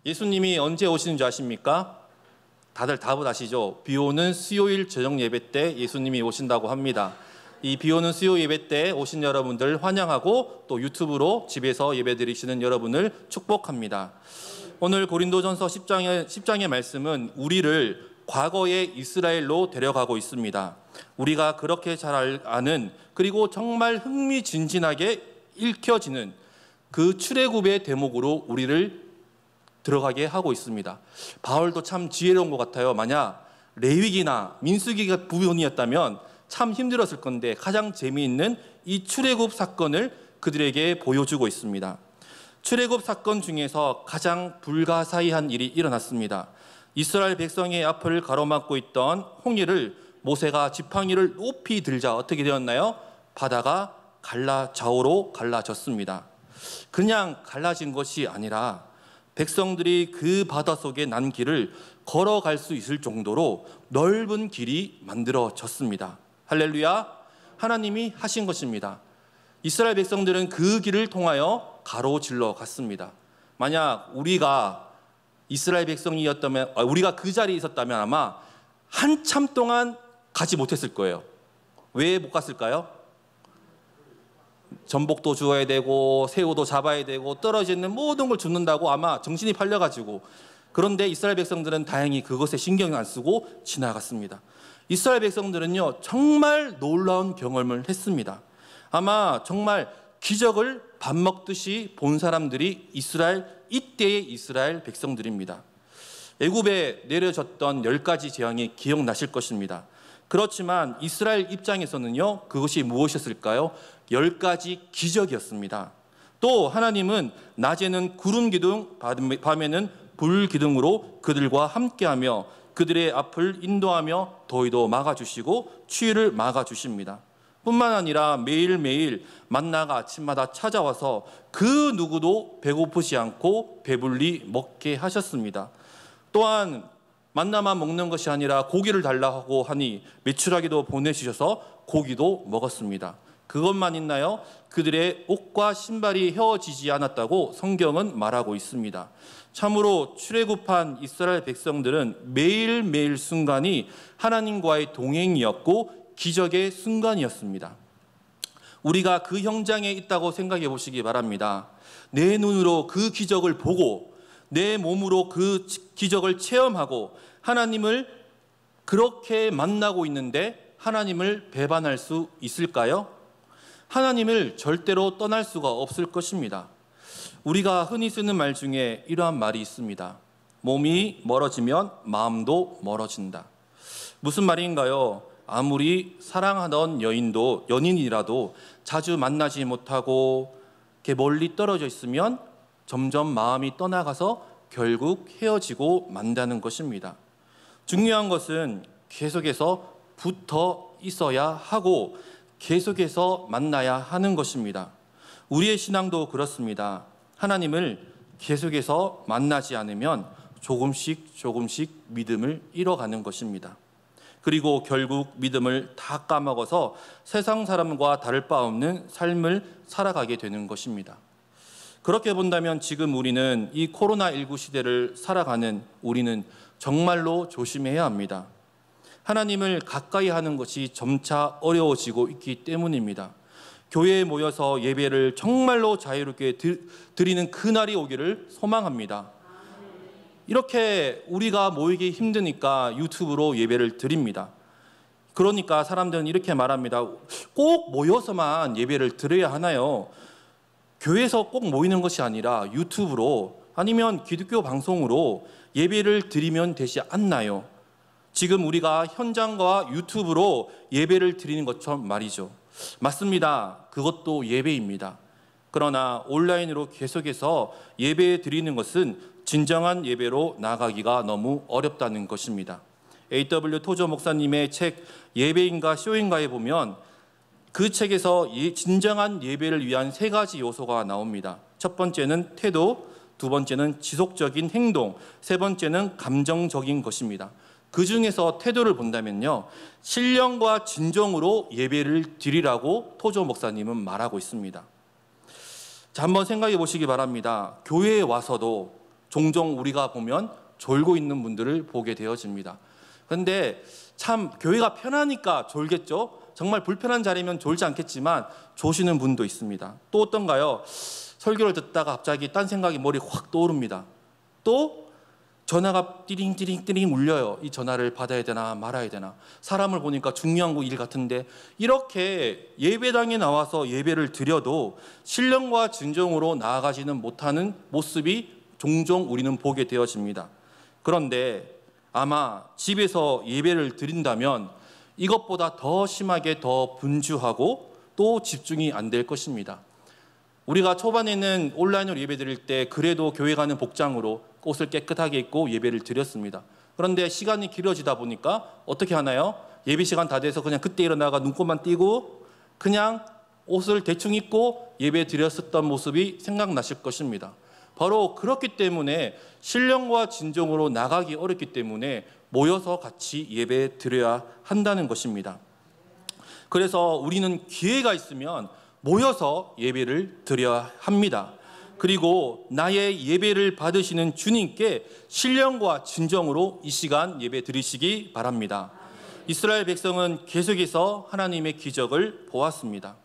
예수님이 언제 오시는 줄 아십니까? 다들 답을 아시죠? 비 오는 수요일 저녁 예배 때 예수님이 오신다고 합니다. 이 비 오는 수요 예배 때 오신 여러분들 환영하고 또 유튜브로 집에서 예배 드리시는 여러분을 축복합니다. 오늘 고린도전서 10장의 말씀은 우리를 과거의 이스라엘로 데려가고 있습니다. 우리가 그렇게 잘 아는, 그리고 정말 흥미진진하게 읽혀지는 그 출애굽의 대목으로 우리를 들어가게 하고 있습니다. 바울도 참 지혜로운 것 같아요. 만약 레위기나 민수기가 부분이었다면 참 힘들었을 건데 가장 재미있는 이 출애굽 사건을 그들에게 보여주고 있습니다. 출애굽 사건 중에서 가장 불가사의한 일이 일어났습니다. 이스라엘 백성의 앞을 가로막고 있던 홍해를 모세가 지팡이를 높이 들자 어떻게 되었나요? 바다가 좌우로 갈라졌습니다. 그냥 갈라진 것이 아니라 백성들이 그 바다 속에 난 길을 걸어갈 수 있을 정도로 넓은 길이 만들어졌습니다. 할렐루야! 하나님이 하신 것입니다. 이스라엘 백성들은 그 길을 통하여 가로질러 갔습니다. 만약 우리가 이스라엘 백성이었다면, 우리가 그 자리에 있었다면 아마 한참 동안 가지 못했을 거예요. 왜 못 갔을까요? 전복도 주어야 되고 새우도 잡아야 되고 떨어지는 모든 걸 줍는다고 아마 정신이 팔려가지고. 그런데 이스라엘 백성들은 다행히 그것에 신경을 안 쓰고 지나갔습니다. 이스라엘 백성들은요 정말 놀라운 경험을 했습니다. 아마 정말 기적을 밥 먹듯이 본 사람들이 이때의 이스라엘 백성들입니다. 애굽에 내려졌던 10가지 재앙이 기억나실 것입니다. 그렇지만 이스라엘 입장에서는요 그것이 무엇이었을까요? 10가지 기적이었습니다. 또 하나님은 낮에는 구름 기둥, 밤에는 불 기둥으로 그들과 함께하며 그들의 앞을 인도하며 더위도 막아주시고 추위를 막아주십니다. 뿐만 아니라 매일매일 만나가 아침마다 찾아와서 그 누구도 배고프지 않고 배불리 먹게 하셨습니다. 또한 만나만 먹는 것이 아니라 고기를 달라 하고 하니 메추라기도 보내주셔서 고기도 먹었습니다. 그것만 있나요? 그들의 옷과 신발이 헤어지지 않았다고 성경은 말하고 있습니다. 참으로 출애굽한 이스라엘 백성들은 매일매일 순간이 하나님과의 동행이었고 기적의 순간이었습니다. 우리가 그 현장에 있다고 생각해 보시기 바랍니다. 내 눈으로 그 기적을 보고 내 몸으로 그 기적을 체험하고 하나님을 그렇게 만나고 있는데 하나님을 배반할 수 있을까요? 하나님을 절대로 떠날 수가 없을 것입니다. 우리가 흔히 쓰는 말 중에 이러한 말이 있습니다. 몸이 멀어지면 마음도 멀어진다. 무슨 말인가요? 아무리 사랑하던 연인이라도 자주 만나지 못하고 이렇게 멀리 떨어져 있으면 점점 마음이 떠나가서 결국 헤어지고 만다는 것입니다. 중요한 것은 계속해서 붙어 있어야 하고 계속해서 만나야 하는 것입니다. 우리의 신앙도 그렇습니다. 하나님을 계속해서 만나지 않으면 조금씩 믿음을 잃어가는 것입니다. 그리고 결국 믿음을 다 까먹어서 세상 사람과 다를 바 없는 삶을 살아가게 되는 것입니다. 그렇게 본다면 지금 우리는 이 코로나19 시대를 살아가는 우리는 정말로 조심해야 합니다. 하나님을 가까이 하는 것이 점차 어려워지고 있기 때문입니다. 교회에 모여서 예배를 정말로 자유롭게 드리는 그날이 오기를 소망합니다. 이렇게 우리가 모이기 힘드니까 유튜브로 예배를 드립니다. 그러니까 사람들은 이렇게 말합니다. 꼭 모여서만 예배를 드려야 하나요? 교회에서 꼭 모이는 것이 아니라 유튜브로 아니면 기독교 방송으로 예배를 드리면 되지 않나요? 지금 우리가 현장과 유튜브로 예배를 드리는 것처럼 말이죠. 맞습니다. 그것도 예배입니다. 그러나 온라인으로 계속해서 예배 드리는 것은 진정한 예배로 나가기가 너무 어렵다는 것입니다. A.W. 토저 목사님의 책 예배인가 쇼인가에 보면 그 책에서 진정한 예배를 위한 3가지 요소가 나옵니다. 첫 번째는 태도, 두 번째는 지속적인 행동, 세 번째는 감정적인 것입니다. 그 중에서 태도를 본다면요, 신령과 진정으로 예배를 드리라고 토저 목사님은 말하고 있습니다. 자, 한번 생각해 보시기 바랍니다. 교회에 와서도 종종 우리가 보면 졸고 있는 분들을 보게 되어집니다. 그런데 참 교회가 편하니까 졸겠죠. 정말 불편한 자리면 졸지 않겠지만 조시는 분도 있습니다. 또 어떤가요? 설교를 듣다가 갑자기 딴 생각이 머리에 확 떠오릅니다. 또 전화가 띠링띠링띠링 울려요. 이 전화를 받아야 되나 말아야 되나. 사람을 보니까 중요한 일 같은데, 이렇게 예배당에 나와서 예배를 드려도 신령과 진정으로 나아가지는 못하는 모습이 종종 우리는 보게 되어집니다. 그런데 아마 집에서 예배를 드린다면 이것보다 더 심하게 더 분주하고 또 집중이 안 될 것입니다. 우리가 초반에는 온라인으로 예배 드릴 때 그래도 교회 가는 복장으로 옷을 깨끗하게 입고 예배를 드렸습니다. 그런데 시간이 길어지다 보니까 어떻게 하나요? 예배 시간 다 돼서 그냥 그때 일어나가 눈곱만 띄고 그냥 옷을 대충 입고 예배 드렸었던 모습이 생각나실 것입니다. 바로 그렇기 때문에 신령과 진정으로 나가기 어렵기 때문에 모여서 같이 예배 드려야 한다는 것입니다. 그래서 우리는 기회가 있으면 모여서 예배를 드려야 합니다. 그리고 나의 예배를 받으시는 주님께 신령과 진정으로 이 시간 예배 드리시기 바랍니다. 이스라엘 백성은 계속해서 하나님의 기적을 보았습니다.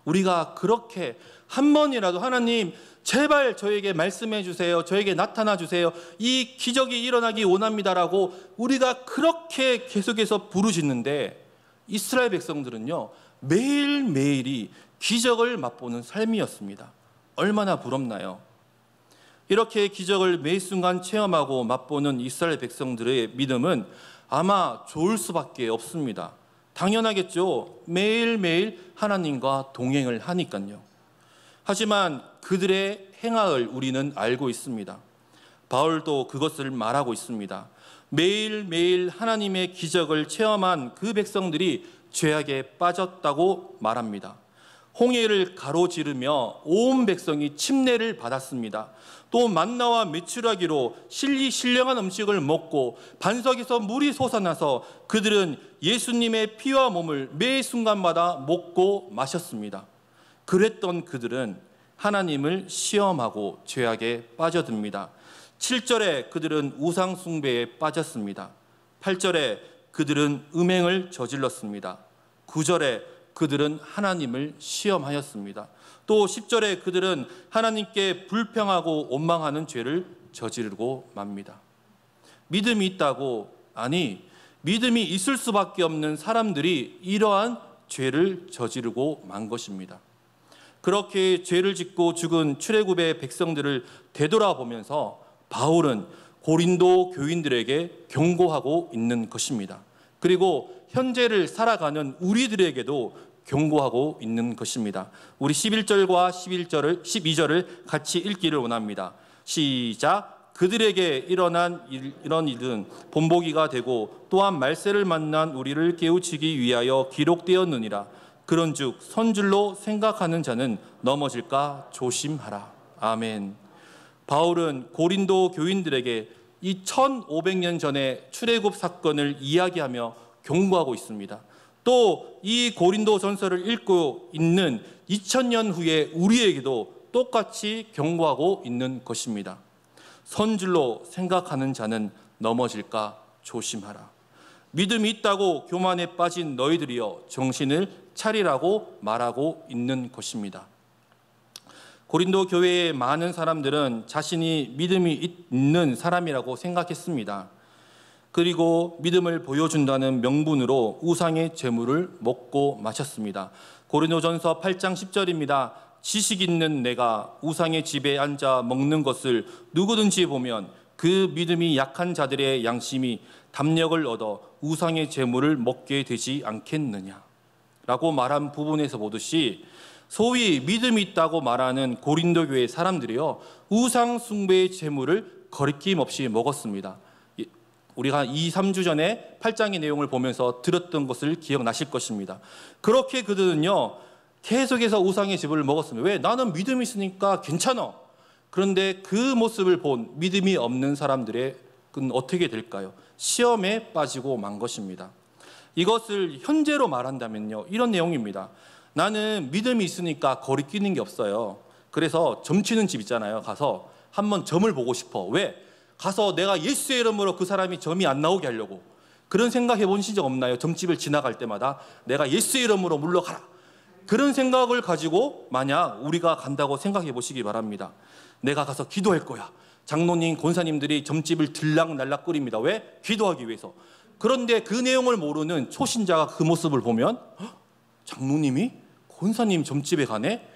우리가 그렇게 한 번이라도 하나님 제발 저에게 말씀해 주세요. 저에게 나타나 주세요. 이 기적이 일어나기 원합니다라고 우리가 그렇게 계속해서 부르짖는데 이스라엘 백성들은요, 매일매일이 기적을 맛보는 삶이었습니다. 얼마나 부럽나요? 이렇게 기적을 매 순간 체험하고 맛보는 이스라엘 백성들의 믿음은 아마 좋을 수밖에 없습니다. 당연하겠죠. 매일매일 하나님과 동행을 하니까요. 하지만 그들의 행악을 우리는 알고 있습니다. 바울도 그것을 말하고 있습니다. 매일매일 하나님의 기적을 체험한 그 백성들이 죄악에 빠졌다고 말합니다. 홍해를 가로지르며 온 백성이 침례를 받았습니다. 또 만나와 메추라기로 신령한 음식을 먹고 반석에서 물이 솟아나서 그들은 예수님의 피와 몸을 매 순간마다 먹고 마셨습니다. 그랬던 그들은 하나님을 시험하고 죄악에 빠져듭니다. 7절에 그들은 우상 숭배에 빠졌습니다. 8절에 그들은 음행을 저질렀습니다. 9절에 그들은 하나님을 시험하였습니다. 또 10절에 그들은 하나님께 불평하고 원망하는 죄를 저지르고 맙니다. 믿음이 있다고, 아니 믿음이 있을 수밖에 없는 사람들이 이러한 죄를 저지르고 만 것입니다. 그렇게 죄를 짓고 죽은 출애굽의 백성들을 되돌아보면서 바울은 고린도 교인들에게 경고하고 있는 것입니다. 그리고 현재를 살아가는 우리들에게도 경고하고 있는 것입니다. 우리 11절과 12절을 같이 읽기를 원합니다. 시작. 그들에게 일어난 이런 일은 본보기가 되고 또한 말세를 만난 우리를 깨우치기 위하여 기록되었느니라. 그런즉 선줄로 생각하는 자는 넘어질까 조심하라. 아멘. 바울은 고린도 교인들에게 이 1500년 전의 출애굽 사건을 이야기하며 경고하고 있습니다. 또 이 고린도 전서를 읽고 있는 2000년 후에 우리에게도 똑같이 경고하고 있는 것입니다. 선줄로 생각하는 자는 넘어질까 조심하라. 믿음이 있다고 교만에 빠진 너희들이여 정신을 차리라고 말하고 있는 것입니다. 고린도 교회의 많은 사람들은 자신이 믿음이 있는 사람이라고 생각했습니다. 그리고 믿음을 보여준다는 명분으로 우상의 재물을 먹고 마셨습니다. 고린도전서 8장 10절입니다. 지식 있는 내가 우상의 집에 앉아 먹는 것을 누구든지 보면 그 믿음이 약한 자들의 양심이 담력을 얻어 우상의 재물을 먹게 되지 않겠느냐 라고 말한 부분에서 보듯이 소위 믿음이 있다고 말하는 고린도 교회 사람들이요, 우상 숭배의 재물을 거리낌 없이 먹었습니다. 우리가 2, 3주 전에 8장의 내용을 보면서 들었던 것을 기억나실 것입니다. 그렇게 그들은요 계속해서 우상의 재물을 먹었습니다. 왜? 나는 믿음이 있으니까 괜찮아. 그런데 그 모습을 본 믿음이 없는 사람들의 그건 어떻게 될까요? 시험에 빠지고 만 것입니다. 이것을 현재로 말한다면요, 이런 내용입니다. 나는 믿음이 있으니까 거리끼는 게 없어요. 그래서 점치는 집 있잖아요. 가서 한번 점을 보고 싶어. 왜? 가서 내가 예수의 이름으로 그 사람이 점이 안 나오게 하려고. 그런 생각 해보신 적 없나요? 점집을 지나갈 때마다 내가 예수의 이름으로 물러가라. 그런 생각을 가지고 만약 우리가 간다고 생각해 보시기 바랍니다. 내가 가서 기도할 거야. 장로님, 권사님들이 점집을 들락날락 끓입니다. 왜? 기도하기 위해서. 그런데 그 내용을 모르는 초신자가 그 모습을 보면 장로님이 권사님 점집에 가네?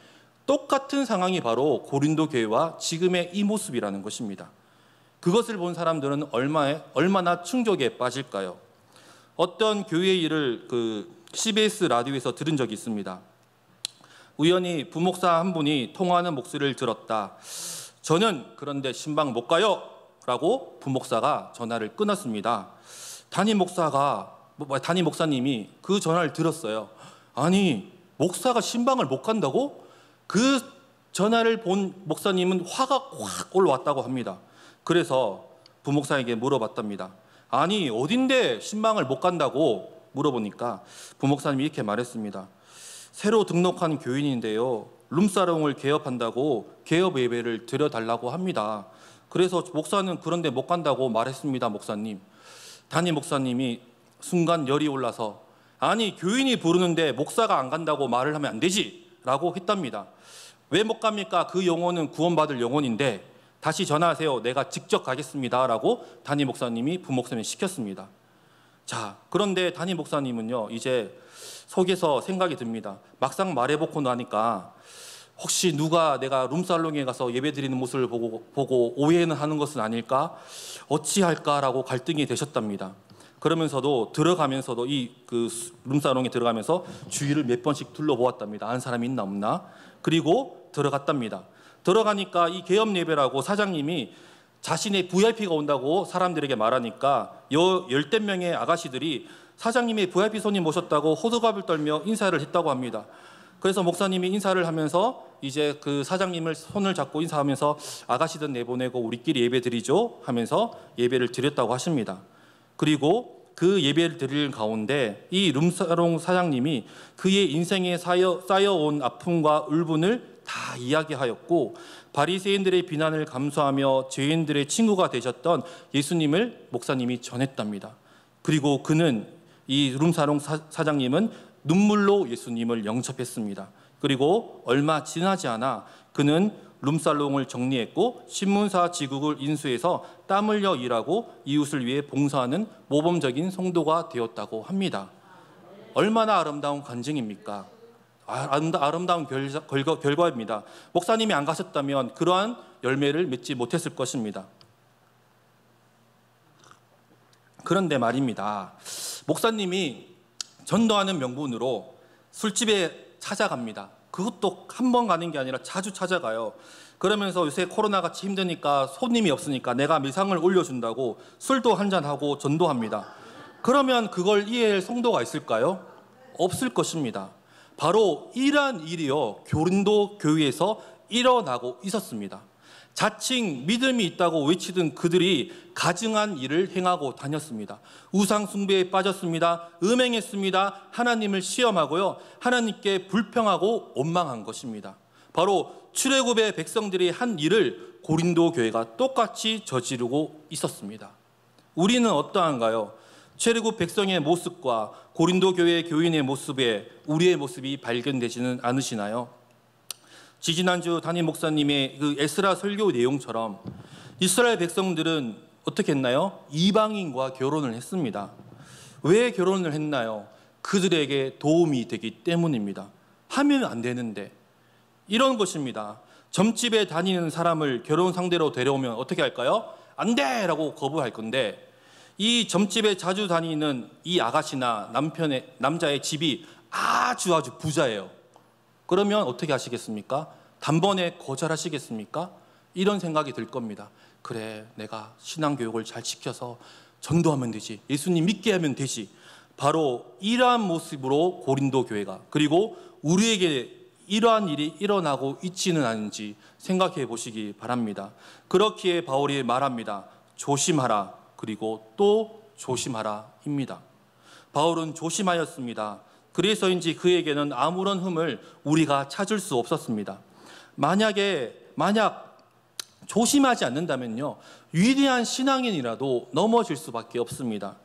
똑같은 상황이 바로 고린도 교회와 지금의 이 모습이라는 것입니다. 그것을 본 사람들은 얼마나 충격에 빠질까요? 어떤 교회 일을 CBS 라디오에서 들은 적이 있습니다. 우연히 부목사 한 분이 통화하는 목소리를 들었다. 저는 그런데 신방 못 가요 라고 부목사가 전화를 끊었습니다. 담임 목사님이 그 전화를 들었어요. 아니, 목사가 신방을 못 간다고? 그 전화를 본 목사님은 화가 확 올라왔다고 합니다. 그래서 부목사에게 물어봤답니다. 아니, 어딘데 신방을 못 간다고 물어보니까 부목사님이 이렇게 말했습니다. 새로 등록한 교인인데요, 룸사롱을 개업한다고 개업 예배를 드려달라고 합니다. 그래서 목사는 그런데 못 간다고 말했습니다. 목사님. 담임 목사님이 순간 열이 올라서 아니, 교인이 부르는데 목사가 안 간다고 말을 하면 안 되지 라고 했답니다. 왜 못 갑니까? 그 영혼은 구원받을 영혼인데 다시 전화하세요. 내가 직접 가겠습니다 라고 담임 목사님이 부목사님을 시켰습니다. 자, 그런데 담임 목사님은요, 이제 속에서 생각이 듭니다. 막상 말해보고 나니까 혹시 누가 내가 룸살롱에 가서 예배드리는 모습을 보고 오해는 하는 것은 아닐까? 어찌할까라고 갈등이 되셨답니다. 그러면서도 들어가면서도 룸살롱에 들어가면서 주위를 몇 번씩 둘러보았답니다. 아는 사람이 있나 없나? 그리고 들어갔답니다. 들어가니까 이 개업 예배라고 사장님이 자신의 VIP가 온다고 사람들에게 말하니까 열댓 명의 아가씨들이 사장님이 VIP 손님 모셨다고 호들갑을 떨며 인사를 했다고 합니다. 그래서 목사님이 인사를 하면서 이제 그 사장님을 손을 잡고 인사하면서 아가씨들 내보내고 우리끼리 예배 드리죠 하면서 예배를 드렸다고 하십니다. 그리고 그 예배를 드리는 가운데 이 룸사롱 사장님이 그의 인생에 쌓여온 아픔과 울분을 다 이야기하였고 바리새인들의 비난을 감수하며 죄인들의 친구가 되셨던 예수님을 목사님이 전했답니다. 그리고 그는 이 룸사롱 사장님은 눈물로 예수님을 영접했습니다. 그리고 얼마 지나지 않아 그는 룸살롱을 정리했고 신문사 지국을 인수해서 땀 흘려 일하고 이웃을 위해 봉사하는 모범적인 성도가 되었다고 합니다. 얼마나 아름다운 간증입니까? 아름다운 결과입니다. 목사님이 안 가셨다면 그러한 열매를 맺지 못했을 것입니다. 그런데 말입니다. 목사님이 전도하는 명분으로 술집에 찾아갑니다. 그것도 한 번 가는 게 아니라 자주 찾아가요. 그러면서 요새 코로나같이 힘드니까 손님이 없으니까 내가 미상을 올려준다고 술도 한잔하고 전도합니다. 그러면 그걸 이해할 성도가 있을까요? 없을 것입니다. 바로 이러한 일이요, 고린도 교회에서 일어나고 있었습니다. 자칭 믿음이 있다고 외치던 그들이 가증한 일을 행하고 다녔습니다. 우상 숭배에 빠졌습니다. 음행했습니다. 하나님을 시험하고요, 하나님께 불평하고 원망한 것입니다. 바로 출애굽의 백성들이 한 일을 고린도 교회가 똑같이 저지르고 있었습니다. 우리는 어떠한가요? 출애굽 백성의 모습과 고린도 교회 교인의 모습에 우리의 모습이 발견되지는 않으시나요? 지지난주 담임 목사님의 그 에스라 설교 내용처럼 이스라엘 백성들은 어떻게 했나요? 이방인과 결혼을 했습니다. 왜 결혼을 했나요? 그들에게 도움이 되기 때문입니다. 하면 안 되는데. 이런 것입니다. 점집에 다니는 사람을 결혼 상대로 데려오면 어떻게 할까요? 안 돼! 라고 거부할 건데, 이 점집에 자주 다니는 이 아가씨나 남자의 집이 아주 부자예요. 그러면 어떻게 하시겠습니까? 단번에 거절하시겠습니까? 이런 생각이 들 겁니다. 그래, 내가 신앙교육을 잘 지켜서 전도하면 되지, 예수님 믿게 하면 되지. 바로 이러한 모습으로 고린도 교회가, 그리고 우리에게 이러한 일이 일어나고 있지는 않은지 생각해 보시기 바랍니다. 그렇기에 바울이 말합니다. 조심하라, 그리고 또 조심하라 입니다. 바울은 조심하였습니다. 그래서인지 그에게는 아무런 흠을 우리가 찾을 수 없었습니다. 만약 조심하지 않는다면요, 위대한 신앙인이라도 넘어질 수밖에 없습니다.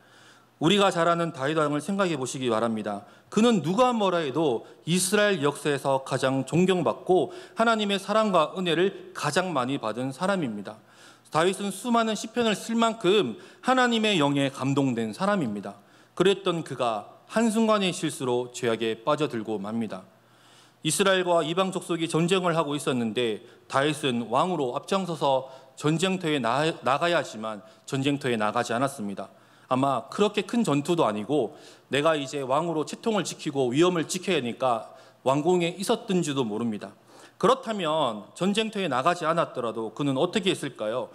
우리가 잘 아는 다윗 왕을 생각해 보시기 바랍니다. 그는 누가 뭐라 해도 이스라엘 역사에서 가장 존경받고 하나님의 사랑과 은혜를 가장 많이 받은 사람입니다. 다윗은 수많은 시편을 쓸 만큼 하나님의 영에 감동된 사람입니다. 그랬던 그가 한순간의 실수로 죄악에 빠져들고 맙니다. 이스라엘과 이방 족속이 전쟁을 하고 있었는데 다윗은 왕으로 앞장서서 전쟁터에 나가야 하지만 전쟁터에 나가지 않았습니다. 아마 그렇게 큰 전투도 아니고 내가 이제 왕으로 채통을 지키고 위엄을 지켜야 하니까 왕궁에 있었던지도 모릅니다. 그렇다면 전쟁터에 나가지 않았더라도 그는 어떻게 했을까요?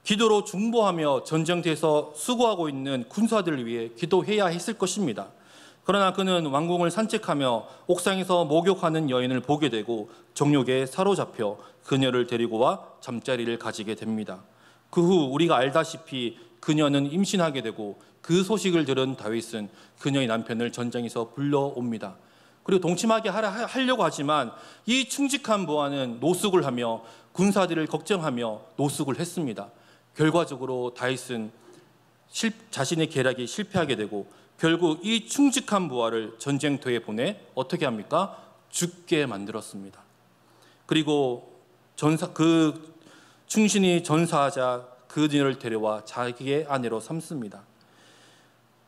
기도로 중보하며 전쟁터에서 수고하고 있는 군사들을 위해 기도해야 했을 것입니다. 그러나 그는 왕궁을 산책하며 옥상에서 목욕하는 여인을 보게 되고 정욕에 사로잡혀 그녀를 데리고 와 잠자리를 가지게 됩니다. 그 후 우리가 알다시피 그녀는 임신하게 되고 그 소식을 들은 다윗은 그녀의 남편을 전장에서 불러옵니다. 그리고 동침하게 하려고 하지만 이 충직한 보아는 노숙을 하며 군사들을 걱정하며 노숙을 했습니다. 결과적으로 다윗은 자신의 계략이 실패하게 되고 결국 이 충직한 부하를 전쟁터에 보내 어떻게 합니까? 죽게 만들었습니다. 그리고 그 충신이 전사하자 그녀를 데려와 자기의 아내로 삼습니다.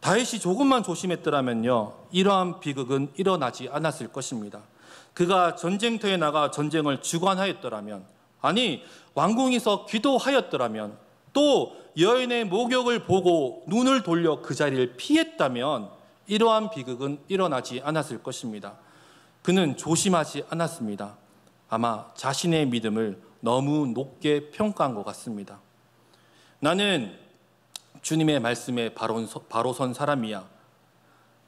다윗이 조금만 조심했더라면요, 이러한 비극은 일어나지 않았을 것입니다. 그가 전쟁터에 나가 전쟁을 주관하였더라면, 아니 왕궁에서 기도하였더라면, 또 여인의 목욕을 보고 눈을 돌려 그 자리를 피했다면 이러한 비극은 일어나지 않았을 것입니다. 그는 조심하지 않았습니다. 아마 자신의 믿음을 너무 높게 평가한 것 같습니다. 나는 주님의 말씀에 바로 선 사람이야.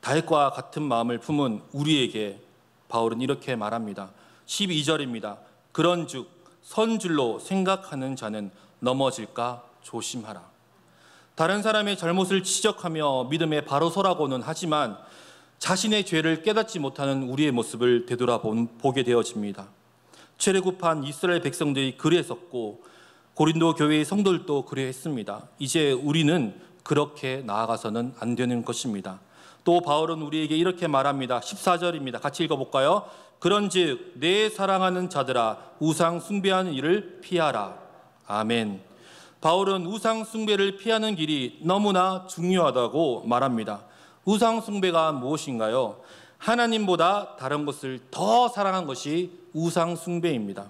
다윗과 같은 마음을 품은 우리에게 바울은 이렇게 말합니다. 12절입니다. 그런즉 선 줄로 생각하는 자는 넘어질까 조심하라. 다른 사람의 잘못을 지적하며 믿음에 바로 서라고는 하지만 자신의 죄를 깨닫지 못하는 우리의 모습을 되돌아보게 되어집니다. 죄를 굽한 이스라엘 백성들이 그랬었고 고린도 교회의 성도들도 그래했습니다. 이제 우리는 그렇게 나아가서는 안 되는 것입니다. 또 바울은 우리에게 이렇게 말합니다. 14절입니다. 같이 읽어볼까요? 그런즉 내 사랑하는 자들아 우상 숭배하는 일을 피하라. 아멘. 바울은 우상 숭배를 피하는 길이 너무나 중요하다고 말합니다. 우상 숭배가 무엇인가요? 하나님보다 다른 것을 더 사랑한 것이 우상 숭배입니다.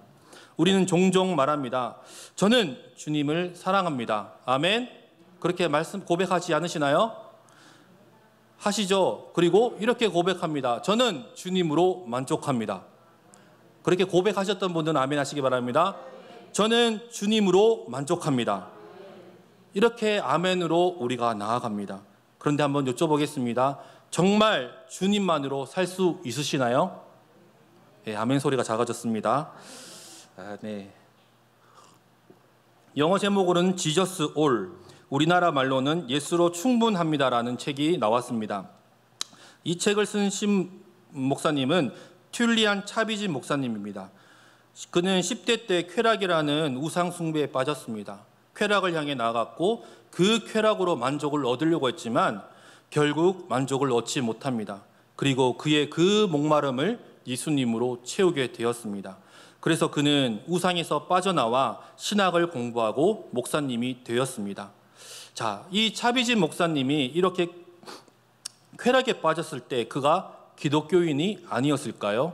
우리는 종종 말합니다. 저는 주님을 사랑합니다. 아멘. 그렇게 고백하지 않으시나요? 하시죠. 그리고 이렇게 고백합니다. 저는 주님으로 만족합니다. 그렇게 고백하셨던 분들은 아멘 하시기 바랍니다. 저는 주님으로 만족합니다. 이렇게 아멘으로 우리가 나아갑니다. 그런데 한번 여쭤보겠습니다. 정말 주님만으로 살 수 있으시나요? 네, 아멘 소리가 작아졌습니다. 네. 영어 제목으로는 Jesus All, 우리나라 말로는 예수로 충분합니다라는 책이 나왔습니다. 이 책을 쓴 목사님은 튤리안 차비진 목사님입니다. 그는 10대 때 쾌락이라는 우상 숭배에 빠졌습니다. 쾌락을 향해 나아갔고 그 쾌락으로 만족을 얻으려고 했지만 결국 만족을 얻지 못합니다. 그리고 그의 그 목마름을 예수님으로 채우게 되었습니다. 그래서 그는 우상에서 빠져나와 신학을 공부하고 목사님이 되었습니다. 자, 이 차비진 목사님이 이렇게 쾌락에 빠졌을 때 그가 기독교인이 아니었을까요?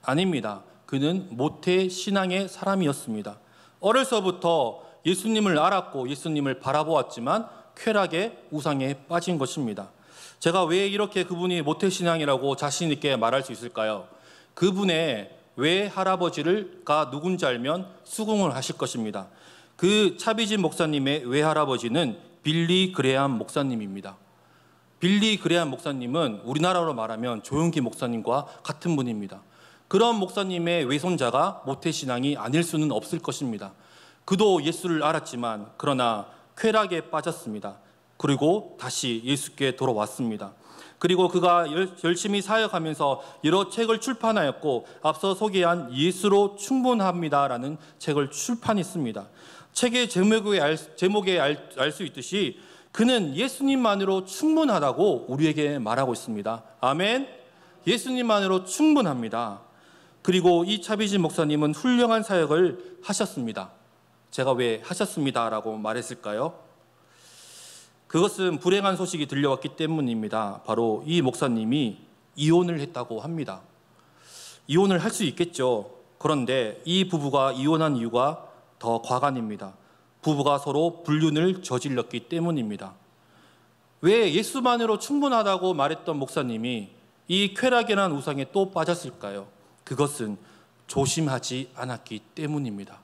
아닙니다. 그는 모태 신앙의 사람이었습니다. 어려서부터 예수님을 알았고 예수님을 바라보았지만 쾌락에 우상에 빠진 것입니다. 제가 왜 이렇게 그분이 모태 신앙이라고 자신 있게 말할 수 있을까요? 그분의 외할아버지가 누군지 알면 수긍을 하실 것입니다. 그 차비진 목사님의 외할아버지는 빌리 그레함 목사님입니다. 빌리 그레함 목사님은 우리나라로 말하면 조용기 목사님과 같은 분입니다. 그런 목사님의 외손자가 모태신앙이 아닐 수는 없을 것입니다. 그도 예수를 알았지만 그러나 쾌락에 빠졌습니다. 그리고 다시 예수께 돌아왔습니다. 그리고 그가 열심히 사역하면서 여러 책을 출판하였고 앞서 소개한 예수로 충분합니다라는 책을 출판했습니다. 책의 제목에 알 수 있듯이 그는 예수님만으로 충분하다고 우리에게 말하고 있습니다. 아멘. 예수님만으로 충분합니다. 그리고 이 차비진 목사님은 훌륭한 사역을 하셨습니다. 제가 왜 하셨습니다라고 말했을까요? 그것은 불행한 소식이 들려왔기 때문입니다. 바로 이 목사님이 이혼을 했다고 합니다. 이혼을 할 수 있겠죠. 그런데 이 부부가 이혼한 이유가 더 과간입니다. 부부가 서로 불륜을 저질렀기 때문입니다. 왜 예수만으로 충분하다고 말했던 목사님이 이 쾌락이라는 우상에 또 빠졌을까요? 그것은 조심하지 않았기 때문입니다.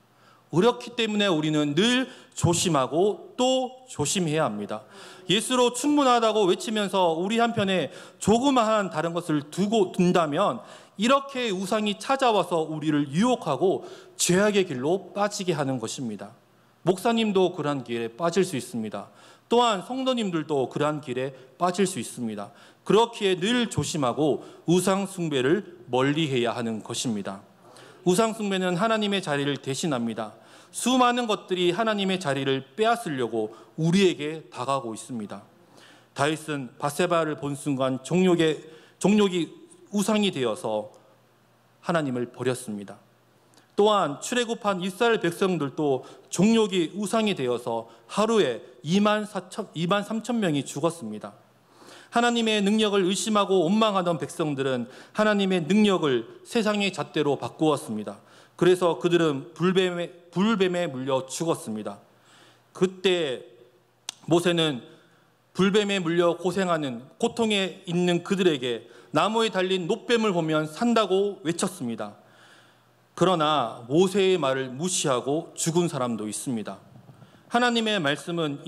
그렇기 때문에 우리는 늘 조심하고 또 조심해야 합니다. 예수로 충분하다고 외치면서 우리 한편에 조그마한 다른 것을 둔다면 이렇게 우상이 찾아와서 우리를 유혹하고 죄악의 길로 빠지게 하는 것입니다. 목사님도 그러한 길에 빠질 수 있습니다. 또한 성도님들도 그러한 길에 빠질 수 있습니다. 그렇기에 늘 조심하고 우상 숭배를 멀리해야 하는 것입니다. 우상 숭배는 하나님의 자리를 대신합니다. 수많은 것들이 하나님의 자리를 빼앗으려고 우리에게 다가오고 있습니다. 다윗은 밧세바를 본 순간 종욕이 우상이 되어서 하나님을 버렸습니다. 또한 출애굽한 이스라엘 백성들도 종욕이 우상이 되어서 하루에 2만 3천 명이 죽었습니다. 하나님의 능력을 의심하고 원망하던 백성들은 하나님의 능력을 세상의 잣대로 바꾸었습니다. 그래서 그들은 불뱀에 물려 죽었습니다. 그때 모세는 불뱀에 물려 고생하는 고통에 있는 그들에게 나무에 달린 놋뱀을 보면 산다고 외쳤습니다. 그러나 모세의 말을 무시하고 죽은 사람도 있습니다. 하나님의 말씀은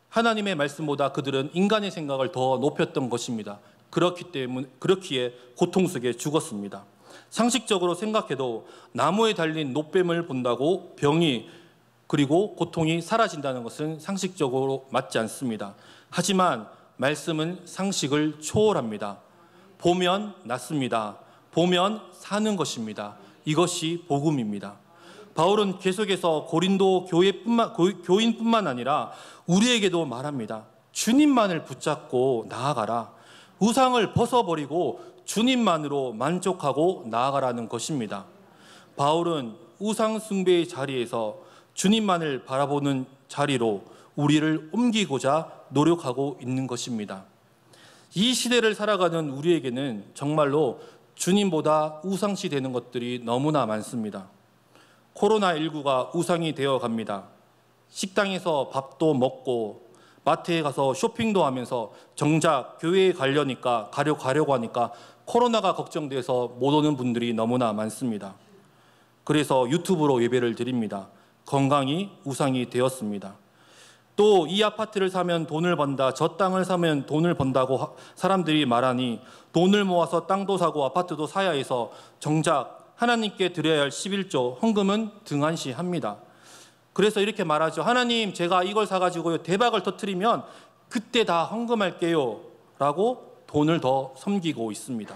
하나님의 말씀보다 그들은 인간의 생각을 더 높였던 것입니다. 그렇기에 고통 속에 죽었습니다. 상식적으로 생각해도 나무에 달린 놋뱀을 본다고 병이 그리고 고통이 사라진다는 것은 상식적으로 맞지 않습니다. 하지만 말씀은 상식을 초월합니다. 보면 낫습니다. 보면 사는 것입니다. 이것이 복음입니다. 바울은 계속해서 고린도 교인뿐만 아니라 우리에게도 말합니다. 주님만을 붙잡고 나아가라. 우상을 벗어버리고 주님만으로 만족하고 나아가라는 것입니다. 바울은 우상 숭배의 자리에서 주님만을 바라보는 자리로 우리를 옮기고자 노력하고 있는 것입니다. 이 시대를 살아가는 우리에게는 정말로 주님보다 우상시 되는 것들이 너무나 많습니다. 코로나19가 우상이 되어 갑니다. 식당에서 밥도 먹고 마트에 가서 쇼핑도 하면서 정작 교회에 가려고 하니까 코로나가 걱정돼서 못 오는 분들이 너무나 많습니다. 그래서 유튜브로 예배를 드립니다. 건강이 우상이 되었습니다. 또 이 아파트를 사면 돈을 번다, 저 땅을 사면 돈을 번다고 사람들이 말하니 돈을 모아서 땅도 사고 아파트도 사야 해서 정작 하나님께 드려야 할 11조 헌금은 등한시합니다. 그래서 이렇게 말하죠. 하나님, 제가 이걸 사가지고요 대박을 터뜨리면 그때 다 헌금할게요 라고 돈을 더 섬기고 있습니다.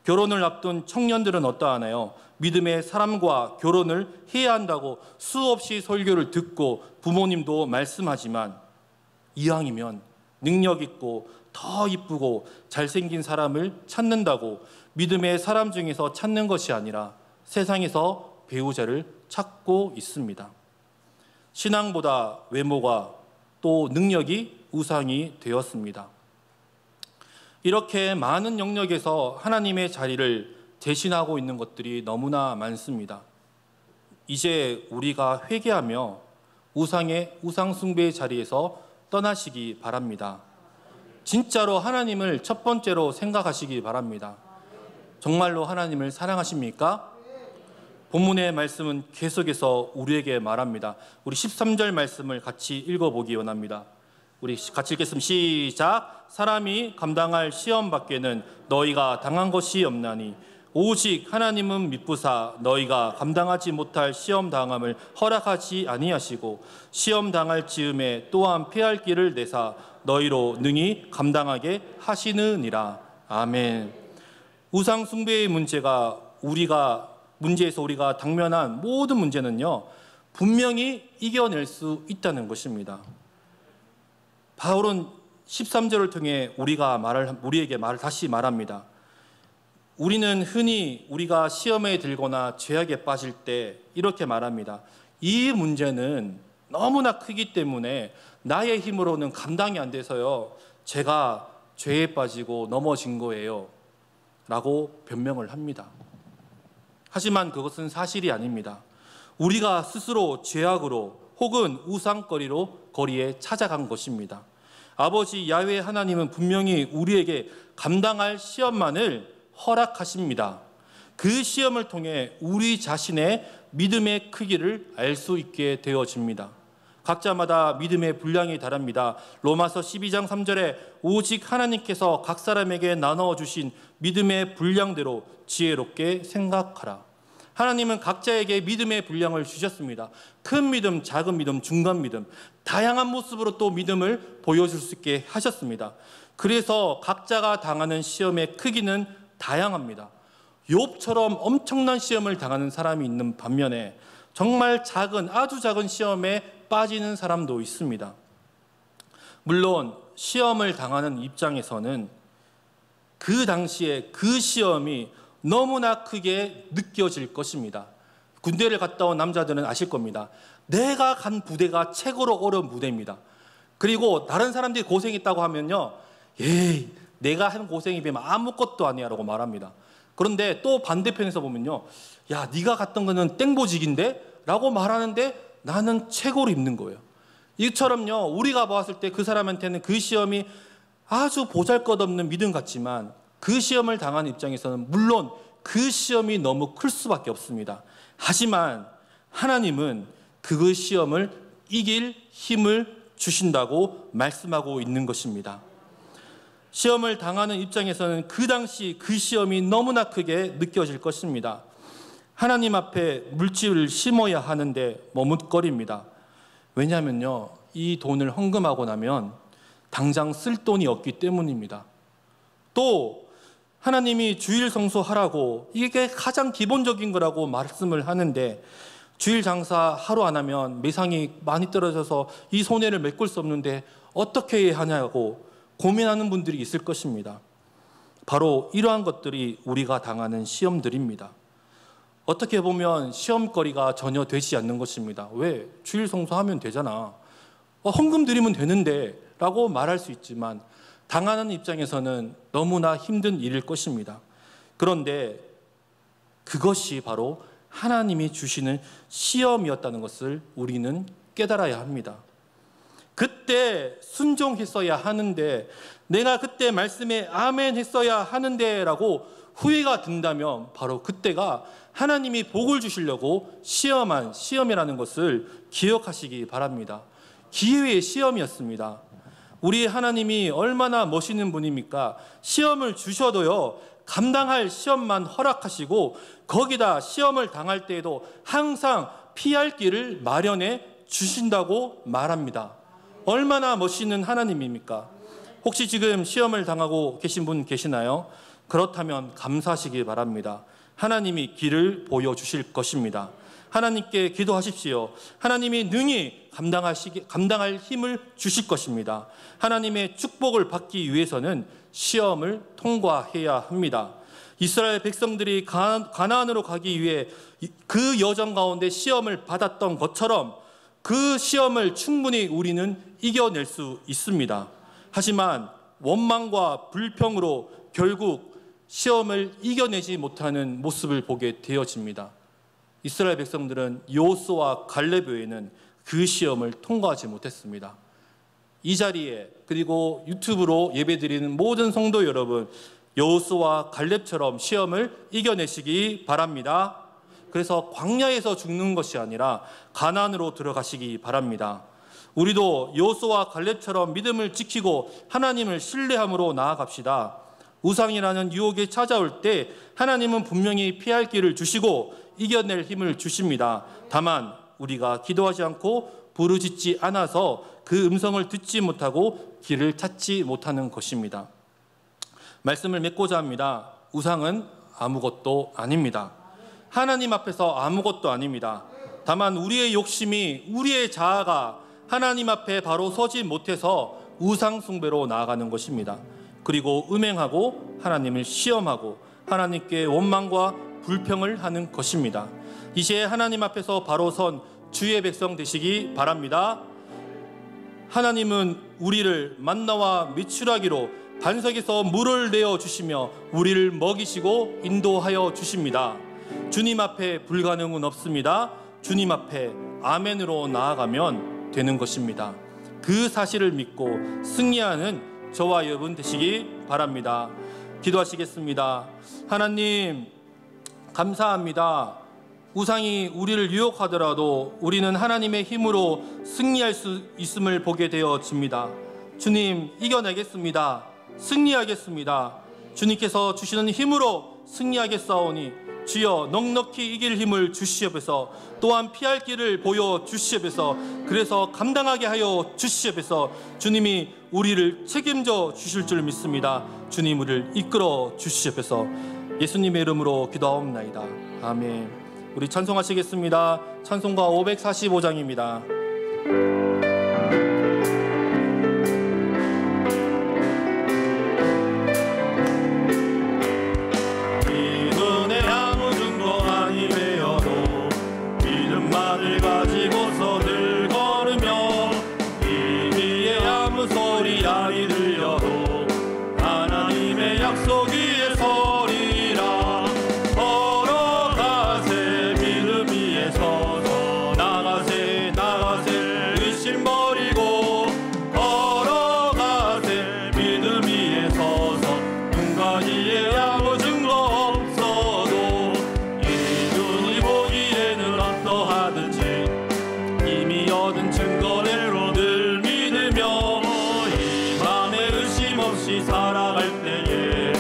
결혼을 앞둔 청년들은 어떠하나요? 믿음의 사람과 결혼을 해야 한다고 수없이 설교를 듣고 부모님도 말씀하지만 이왕이면 능력 있고 더 이쁘고 잘생긴 사람을 찾는다고 믿음의 사람 중에서 찾는 것이 아니라 세상에서 배우자를 찾고 있습니다. 신앙보다 외모가 또 능력이 우상이 되었습니다. 이렇게 많은 영역에서 하나님의 자리를 대신하고 있는 것들이 너무나 많습니다. 이제 우리가 회개하며 우상 숭배의 자리에서 떠나시기 바랍니다. 진짜로 하나님을 첫 번째로 생각하시기 바랍니다. 정말로 하나님을 사랑하십니까? 본문의 말씀은 계속해서 우리에게 말합니다. 우리 13절 말씀을 같이 읽어보기 원합니다. 우리 같이 읽겠습니다. 시작. 사람이 감당할 시험 밖에는 너희가 당한 것이 없나니 오직 하나님은 미쁘사 너희가 감당하지 못할 시험 당함을 허락하지 아니하시고 시험 당할 즈음에 또한 피할 길을 내사 너희로 능히 감당하게 하시느니라. 아멘. 우상 숭배의 문제에서 우리가 당면한 모든 문제는요, 분명히 이겨낼 수 있다는 것입니다. 바울은 13절을 통해 우리에게 다시 말합니다. 우리는 흔히 우리가 시험에 들거나 죄악에 빠질 때 이렇게 말합니다. 이 문제는 너무나 크기 때문에 나의 힘으로는 감당이 안 돼서요, 제가 죄에 빠지고 넘어진 거예요 라고 변명을 합니다. 하지만 그것은 사실이 아닙니다. 우리가 스스로 죄악으로 혹은 우상거리로 거리에 찾아간 것입니다. 아버지 야훼 하나님은 분명히 우리에게 감당할 시험만을 허락하십니다. 그 시험을 통해 우리 자신의 믿음의 크기를 알 수 있게 되어집니다. 각자마다 믿음의 분량이 다릅니다. 로마서 12장 3절에 오직 하나님께서 각 사람에게 나눠 주신 믿음의 분량대로 지혜롭게 생각하라. 하나님은 각자에게 믿음의 분량을 주셨습니다. 큰 믿음, 작은 믿음, 중간 믿음, 다양한 모습으로 또 믿음을 보여줄 수 있게 하셨습니다. 그래서 각자가 당하는 시험의 크기는 다양합니다. 욥처럼 엄청난 시험을 당하는 사람이 있는 반면에 정말 아주 작은 시험에 빠지는 사람도 있습니다. 물론 시험을 당하는 입장에서는 그 당시에 그 시험이 너무나 크게 느껴질 것입니다. 군대를 갔다 온 남자들은 아실 겁니다. 내가 간 부대가 최고로 어려운 부대입니다. 그리고 다른 사람들이 고생했다고 하면요, 에이, 내가 한 고생이 비하면 아무것도 아니야 라고 말합니다. 그런데 또 반대편에서 보면요, 야, 네가 갔던 거는 땡보직인데? 라고 말하는데 나는 최고로 힘든 거예요. 이처럼요, 우리가 봤을 때 그 사람한테는 그 시험이 아주 보잘것없는 믿음 같지만 그 시험을 당한 입장에서는 물론 그 시험이 너무 클 수밖에 없습니다. 하지만 하나님은 그 시험을 이길 힘을 주신다고 말씀하고 있는 것입니다. 시험을 당하는 입장에서는 그 당시 그 시험이 너무나 크게 느껴질 것입니다. 하나님 앞에 물질을 심어야 하는데 머뭇거립니다. 왜냐하면요, 이 돈을 헌금하고 나면 당장 쓸 돈이 없기 때문입니다. 또 하나님이 주일 성수하라고, 이게 가장 기본적인 거라고 말씀을 하는데 주일 장사 하루 안 하면 매상이 많이 떨어져서 이 손해를 메꿀 수 없는데 어떻게 해야 하냐고 고민하는 분들이 있을 것입니다. 바로 이러한 것들이 우리가 당하는 시험들입니다. 어떻게 보면 시험거리가 전혀 되지 않는 것입니다. 왜? 주일 성수하면 되잖아. 헌금 드리면 되는데 라고 말할 수 있지만 당하는 입장에서는 너무나 힘든 일일 것입니다. 그런데 그것이 바로 하나님이 주시는 시험이었다는 것을 우리는 깨달아야 합니다. 그때 순종했어야 하는데, 내가 그때 말씀에 아멘 했어야 하는데 라고 후회가 든다면 바로 그때가 하나님이 복을 주시려고 시험한 시험이라는 것을 기억하시기 바랍니다. 기회의 시험이었습니다. 우리 하나님이 얼마나 멋있는 분입니까? 시험을 주셔도요, 감당할 시험만 허락하시고 거기다 시험을 당할 때에도 항상 피할 길을 마련해 주신다고 말합니다. 얼마나 멋있는 하나님입니까? 혹시 지금 시험을 당하고 계신 분 계시나요? 그렇다면 감사하시기 바랍니다. 하나님이 길을 보여주실 것입니다. 하나님께 기도하십시오. 하나님이 능히 감당할 힘을 주실 것입니다. 하나님의 축복을 받기 위해서는 시험을 통과해야 합니다. 이스라엘 백성들이 가나안으로 가기 위해 그 여정 가운데 시험을 받았던 것처럼 그 시험을 충분히 우리는 이겨낼 수 있습니다. 하지만 원망과 불평으로 결국 시험을 이겨내지 못하는 모습을 보게 되어집니다. 이스라엘 백성들은 여호수아와 갈렙 외에는 그 시험을 통과하지 못했습니다. 이 자리에 그리고 유튜브로 예배드리는 모든 성도 여러분, 여호수아와 갈렙처럼 시험을 이겨내시기 바랍니다. 그래서 광야에서 죽는 것이 아니라 가나안으로 들어가시기 바랍니다. 우리도 여호수아와 갈렙처럼 믿음을 지키고 하나님을 신뢰함으로 나아갑시다. 우상이라는 유혹이 찾아올 때 하나님은 분명히 피할 길을 주시고 이겨낼 힘을 주십니다. 다만 우리가 기도하지 않고 부르짖지 않아서 그 음성을 듣지 못하고 길을 찾지 못하는 것입니다. 말씀을 맺고자 합니다. 우상은 아무것도 아닙니다. 하나님 앞에서 아무것도 아닙니다. 다만 우리의 욕심이, 우리의 자아가 하나님 앞에 바로 서지 못해서 우상 숭배로 나아가는 것입니다. 그리고 음행하고 하나님을 시험하고 하나님께 원망과 불평을 하는 것입니다. 이제 하나님 앞에서 바로 선 주의 백성 되시기 바랍니다. 하나님은 우리를 만나와 메추라기로 반석에서 물을 내어 주시며 우리를 먹이시고 인도하여 주십니다. 주님 앞에 불가능은 없습니다. 주님 앞에 아멘으로 나아가면 되는 것입니다. 그 사실을 믿고 승리하는 저와 여러분 되시기 바랍니다. 기도하시겠습니다. 하나님, 감사합니다. 우상이 우리를 유혹하더라도 우리는 하나님의 힘으로 승리할 수 있음을 보게 되어집니다. 주님, 이겨내겠습니다. 승리하겠습니다. 주님께서 주시는 힘으로 승리하겠사오니 주여 넉넉히 이길 힘을 주시옵소서. 또한 피할 길을 보여주시옵소서. 그래서 감당하게 하여 주시옵소서. 주님이 우리를 책임져 주실 줄 믿습니다. 주님 우리를 이끌어 주시옵소서. 예수님의 이름으로 기도하옵나이다. 아멘. 우리 찬송하시겠습니다. 찬송가 545장입니다. 가지고서 늘 걸으며 이 위에 아무 소리 아니 들려도 하나님의 약속 위에 서리라. 걸어가세 믿음 위에 서서 나가세 나가세 의심 버리고 걸어가세 믿음 위에 서서 눈가지에 아무 증거 없어도 이 눈이 보기에는 어떠하든지 얻은 증거대로 늘 믿으며 이 밤에 의심 없이 살아갈 때에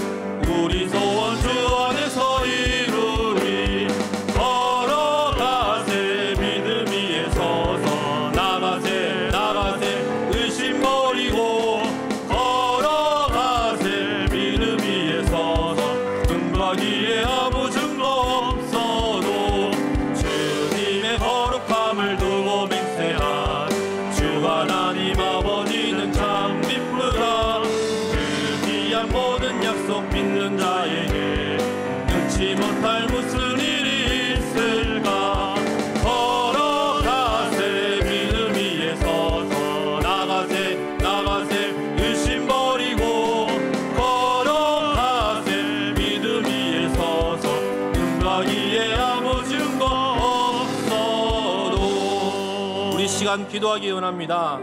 우리 소원 주 안에서 이루리. 걸어가세 믿음 위에 서서 나가세 나가세 의심 버리고 걸어가세 믿음 위에 서서 눈과 귀에 아무 증거 없어도 주님의 거룩함을 두고 주 하나님 아버지는 참 기쁘다. 그 귀한 모든 약속 믿는 자에게 능치 못할 무슨 일이 있을까. 걸어가세 믿음 위에 서서 나가세 나가세 의심 버리고 걸어가세 믿음 위에 서서 눈과 귀에 아무 증거 없어도. 우리 시간 기도하기 원합니다.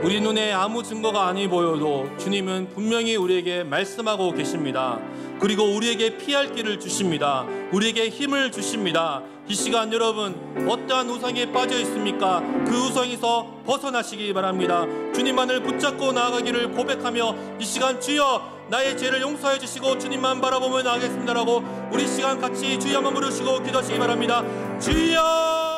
우리 눈에 아무 증거가 아니 보여도 주님은 분명히 우리에게 말씀하고 계십니다. 그리고 우리에게 피할 길을 주십니다. 우리에게 힘을 주십니다. 이 시간 여러분 어떠한 우상에 빠져 있습니까? 그 우상에서 벗어나시기 바랍니다. 주님만을 붙잡고 나아가기를 고백하며 이 시간 주여 나의 죄를 용서해 주시고 주님만 바라보며 나아가겠습니다라고 우리 시간 같이 주여 한번 부르시고 기도하시기 바랍니다. 주여